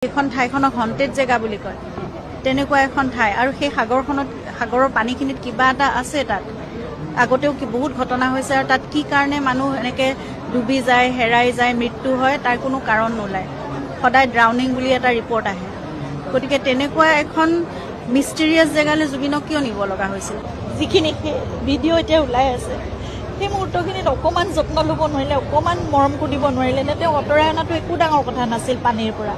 এখন ঠাইখনক হন্টেড জেগা বুলি কয় তেনেকুৱা এখন ঠাই আৰু সেই সাগৰৰ পানীখিনিত কিবা এটা আছে তাত আগতেও বহুত ঘটনা হৈছে আৰু তাত কি কাৰণে মানুহ এনেকে ডুবি যায় হেৰাই যায় মৃত্যু হয় তাৰ কোনো কাৰণ নোলায় সদায় ড্ৰাউনিং বুলি এটা ৰিপৰ্ট আহে গতিকে তেনেকুৱা এখন মিষ্টেৰিয়াছ জেগালৈ জুবিনক কিয় নিব লগা হৈছিল যিখিনি ভিডিঅ' এতিয়া ওলাই আছে সেই মুহূৰ্তখিনিত অকণমান যত্ন ল'ব নোৱাৰিলে অকণমান মৰম কৰিব নোৱাৰিলে নে তেওঁ আঁতৰাই অনাটো একো ডাঙৰ কথা নাছিল পানীৰ পৰা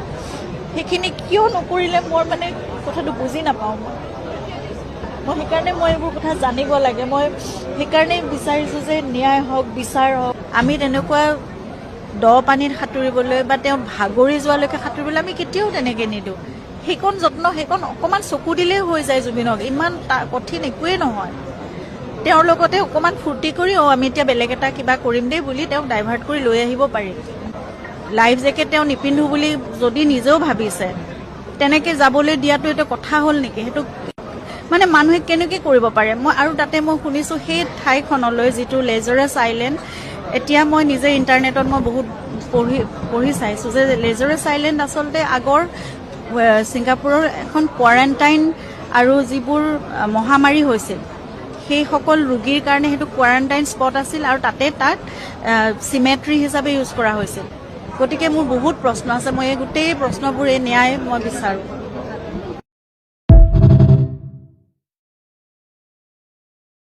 সেইখিনি কিয় নকৰিলে মই মানে কথাটো বুজি নাপাওঁ মই সেইকাৰণে মই এইবোৰ কথা জানিব লাগে মই সেইকাৰণেই বিচাৰিছোঁ যে ন্যায় হওক বিচাৰ হওক আমি তেনেকুৱা দ পানীত সাঁতুৰিবলৈ বা তেওঁ ভাগৰি যোৱালৈকে সাঁতুৰিবলৈ আমি কেতিয়াও তেনেকৈ নিদিওঁ সেইকণ যত্ন সেইকণ অকণমান চকু দিলেই হৈ যায় জুবিনক ইমান কঠিন একোৱেই নহয় তেওঁৰ লগতে অকণমান ফূৰ্তি কৰি আমি এতিয়া বেলেগ এটা কিবা কৰিম দেই বুলি তেওঁক ডাইভাৰ্ট কৰি লৈ আহিব পাৰি লাইফ জেকেট তেওঁ নিপিন্ধো বুলি যদি নিজেও ভাবিছে তেনেকৈ যাবলৈ দিয়াটো এটা কথা হ'ল নেকি সেইটো মানে মানুহে কেনেকৈ কৰিব পাৰে মই আৰু তাতে মই শুনিছোঁ সেই ঠাইখনলৈ যিটো লেজাৰাছ আইলেণ্ড এতিয়া মই নিজে ইণ্টাৰনেটত মই বহুত পঢ়ি চাইছোঁ যে লেজাৰাছ আইলেণ্ড আচলতে আগৰ ছিংগাপুৰৰ এখন কোৱাৰেণ্টাইন আৰু যিবোৰ মহামাৰী হৈছিল সেইসকল ৰোগীৰ কাৰণে সেইটো কোৱাৰেণ্টাইন স্পট আছিল আৰু তাতে তাক চিমেট্ৰি হিচাপে ইউজ কৰা হৈছিল গতিকে মোৰ বহুত প্ৰশ্ন আছে মই এই গোটেই প্ৰশ্নবোৰ এই ন্যায় মই বিচাৰোঁ